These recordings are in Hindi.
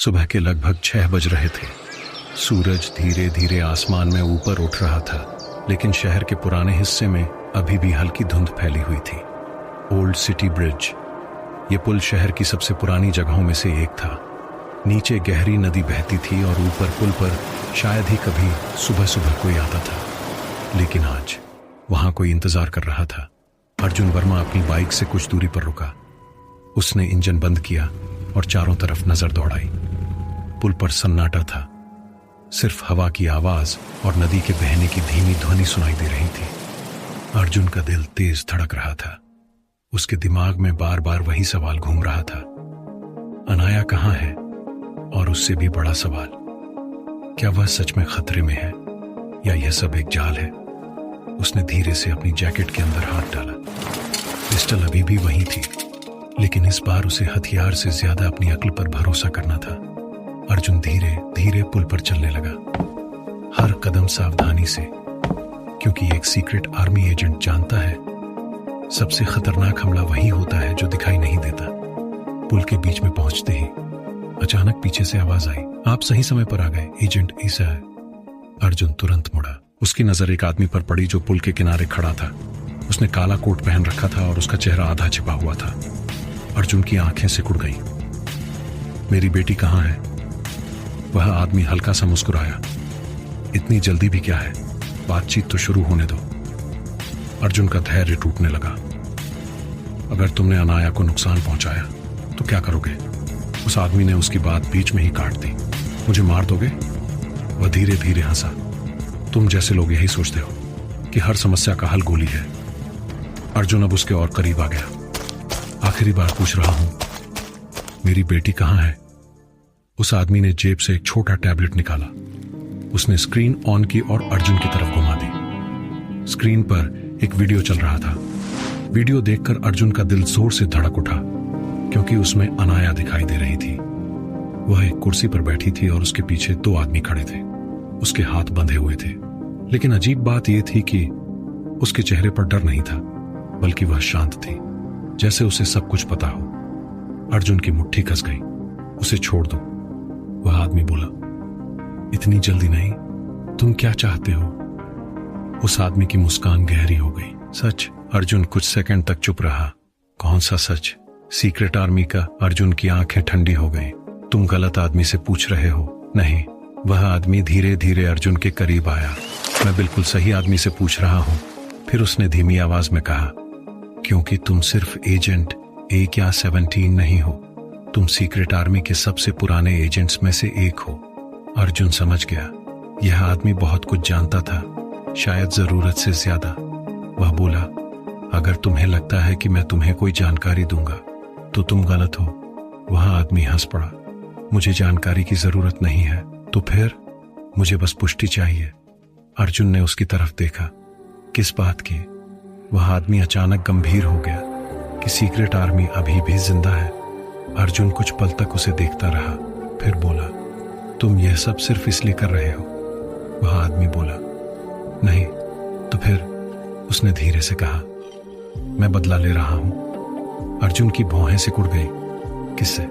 सुबह के लगभग 6 बज रहे थे। सूरज धीरे धीरे आसमान में ऊपर उठ रहा था, लेकिन शहर के पुराने हिस्से में अभी भी हल्की धुंध फैली हुई थी। ओल्ड सिटी ब्रिज, ये पुल शहर की सबसे पुरानी जगहों में से एक था। नीचे गहरी नदी बहती थी और ऊपर पुल पर शायद ही कभी सुबह सुबह कोई आता था। लेकिन आज वहां कोई इंतजार कर रहा था। अर्जुन वर्मा अपनी बाइक से कुछ दूरी पर रुका। उसने इंजन बंद किया और चारों तरफ नजर दौड़ाई। पुल पर सन्नाटा था, सिर्फ हवा की आवाज और नदी के बहने की धीमी ध्वनि सुनाई दे रही थी। अर्जुन का दिल तेज धड़क रहा था। उसके दिमाग में बार बार वही सवाल घूम रहा था, अनाया कहां है? और उससे भी बड़ा सवाल, क्या वह सच में खतरे में है या यह सब एक जाल है? उसने धीरे से अपनी जैकेट के अंदर हाथ डाला। पिस्टल अभी भी वही थी, लेकिन इस बार उसे हथियार से ज्यादा अपनी अक्ल पर भरोसा करना था। अर्जुन धीरे धीरे पुल पर चलने लगा, हर कदम सावधानी से, क्योंकि एक सीक्रेट आर्मी एजेंट जानता है सबसे खतरनाक हमला वही होता है जो दिखाई नहीं देता। पुल के बीच में पहुंचते ही अचानक पीछे से आवाज आई, आप सही समय पर आ गए, एजेंट ईसा है। अर्जुन तुरंत मुड़ा। उसकी नजर एक आदमी पर पड़ी जो पुल के किनारे खड़ा था। उसने काला कोट पहन रखा था और उसका चेहरा आधा छिपा हुआ था। अर्जुन की आंखें सिकुड़ गईं। मेरी बेटी कहां है? वह आदमी हल्का सा मुस्कुराया। इतनी जल्दी भी क्या है, बातचीत तो शुरू होने दो। अर्जुन का धैर्य टूटने लगा। अगर तुमने अनाया को नुकसान पहुंचाया तो क्या करोगे? उस आदमी ने उसकी बात बीच में ही काट दी। मुझे मार दोगे? वह धीरे धीरे हंसा। तुम जैसे लोग यही सोचते हो कि हर समस्या का हल गोली है। अर्जुन अब उसके और करीब आ गया। आखिरी बार पूछ रहा हूं, मेरी बेटी कहां है? उस आदमी ने जेब से एक छोटा टैबलेट निकाला। उसने स्क्रीन ऑन की और अर्जुन की तरफ घुमा दी। स्क्रीन पर एक वीडियो चल रहा था। वीडियो देखकर अर्जुन का दिल जोर से धड़क उठा, क्योंकि उसमें अनाया दिखाई दे रही थी। वह एक कुर्सी पर बैठी थी और उसके पीछे 2 आदमी खड़े थे। उसके हाथ बंधे हुए थे, लेकिन अजीब बात यह थी कि उसके चेहरे पर डर नहीं था, बल्कि वह शांत थी, जैसे उसे सब कुछ पता हो। अर्जुन की मुट्ठी कस गई। उसे छोड़ दो, वह आदमी बोला। इतनी जल्दी नहीं, तुम क्या चाहते हो? उस आदमी की मुस्कान गहरी हो गई। सच? अर्जुन कुछ सेकंड तक चुप रहा। कौन सा सच? सीक्रेट आर्मी का? अर्जुन की आंखें ठंडी हो गई। तुम गलत आदमी से पूछ रहे हो। नहीं। वह आदमी धीरे धीरे अर्जुन के करीब आया। मैं बिल्कुल सही आदमी से पूछ रहा हूं। फिर उसने धीमी आवाज में कहा, क्योंकि तुम सिर्फ एजेंट 1 या 17 नहीं हो, तुम सीक्रेट आर्मी के सबसे पुराने एजेंट्स में से एक हो। अर्जुन समझ गया, यह आदमी बहुत कुछ जानता था, शायद जरूरत से ज्यादा। वह बोला, अगर तुम्हें लगता है कि मैं तुम्हें कोई जानकारी दूंगा तो तुम गलत हो। वह आदमी हंस पड़ा। मुझे जानकारी की जरूरत नहीं है। तो फिर? मुझे बस पुष्टि चाहिए। अर्जुन ने उसकी तरफ देखा। किस बात की? वह आदमी अचानक गंभीर हो गया कि सीक्रेट आर्मी अभी भी जिंदा है। अर्जुन कुछ पल तक उसे देखता रहा, फिर बोला, तुम यह सब सिर्फ इसलिए कर रहे हो? वह आदमी बोला, नहीं। तो फिर? उसने धीरे से कहा, मैं बदला ले रहा हूं। अर्जुन की भौहें सिकुड़ गई। किससे?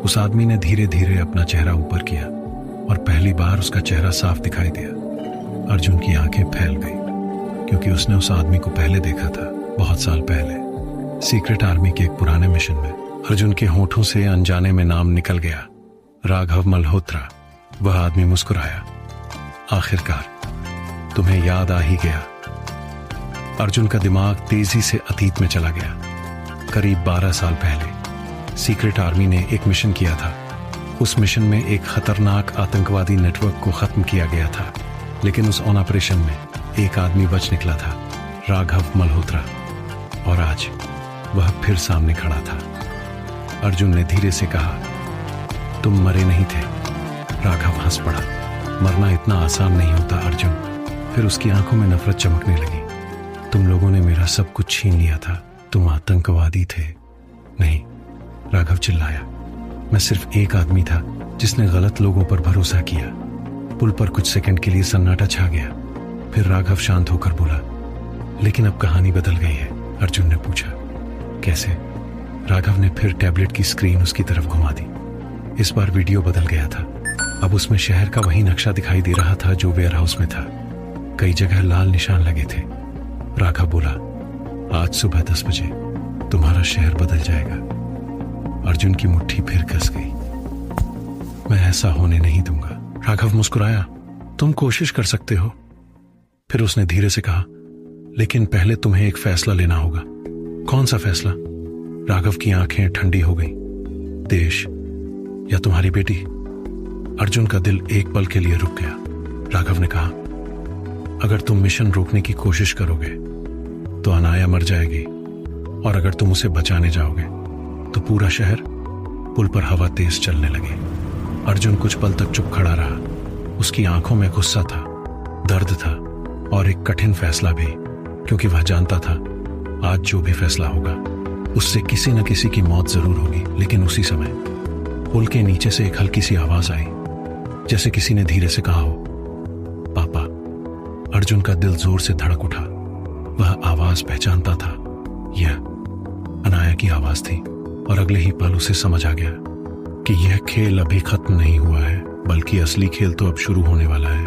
उस आदमी ने धीरे धीरे अपना चेहरा ऊपर किया और पहली बार उसका चेहरा साफ दिखाई दिया। अर्जुन की आंखें फैल गई, क्योंकि उसने उस आदमी को पहले देखा था, बहुत साल पहले, सीक्रेट आर्मी के एक पुराने मिशन में। अर्जुन के होठों से अनजाने में नाम निकल गया, राघव मल्होत्रा। वह आदमी मुस्कुराया। आखिरकार तुम्हें याद आ ही गया। अर्जुन का दिमाग तेजी से अतीत में चला गया। करीब 12 साल पहले सीक्रेट आर्मी ने एक मिशन किया था। उस मिशन में एक खतरनाक आतंकवादी नेटवर्क को खत्म किया गया था, लेकिन उस ऑपरेशन में एक आदमी बच निकला था, राघव मल्होत्रा। और आज वह फिर सामने खड़ा था। अर्जुन ने धीरे से कहा, तुम मरे नहीं थे। राघव हंस पड़ा। मरना इतना आसान नहीं होता अर्जुन। फिर उसकी आंखों में नफरत चमकने लगी। तुम लोगों ने मेरा सब कुछ छीन लिया था। तुम आतंकवादी थे। नहीं, राघव चिल्लाया। मैं सिर्फ एक आदमी था जिसने गलत लोगों पर भरोसा किया। पुल पर कुछ सेकंड के लिए सन्नाटा छा गया। फिर राघव शांत होकर बोला, लेकिन अब कहानी बदल गई है। अर्जुन ने पूछा, कैसे? राघव ने फिर टैबलेट की स्क्रीन उसकी तरफ घुमा दी। इस बार वीडियो बदल गया था। अब उसमें शहर का वही नक्शा दिखाई दे रहा था जो वेयर हाउस में था। कई जगह लाल निशान लगे थे। राघव बोला, आज सुबह 10 बजे तुम्हारा शहर बदल जाएगा। अर्जुन की मुट्ठी फिर कस गई। मैं ऐसा होने नहीं दूंगा। राघव मुस्कुराया, तुम कोशिश कर सकते हो। फिर उसने धीरे से कहा, लेकिन पहले तुम्हें एक फैसला लेना होगा। कौन सा फैसला? राघव की आंखें ठंडी हो गईं। देश या तुम्हारी बेटी? अर्जुन का दिल एक पल के लिए रुक गया। राघव ने कहा, अगर तुम मिशन रोकने की कोशिश करोगे तो अनाया मर जाएगी, और अगर तुम उसे बचाने जाओगे तो पूरा शहर पुल पर हवा तेज चलने लगी। अर्जुन कुछ पल तक चुप खड़ा रहा। उसकी आंखों में गुस्सा था, दर्द था और एक कठिन फैसला भी, क्योंकि वह जानता था आज जो भी फैसला होगा उससे किसी न किसी की मौत जरूर होगी। लेकिन उसी समय पुल के नीचे से एक हल्की सी आवाज आई, जैसे किसी ने धीरे से कहा हो, पापा। अर्जुन का दिल जोर से धड़क उठा। वह आवाज पहचानता था। यह अनाया की आवाज थी, और अगले ही पल उसे समझ आ गया कि यह खेल अभी खत्म नहीं हुआ है, बल्कि असली खेल तो अब शुरू होने वाला है।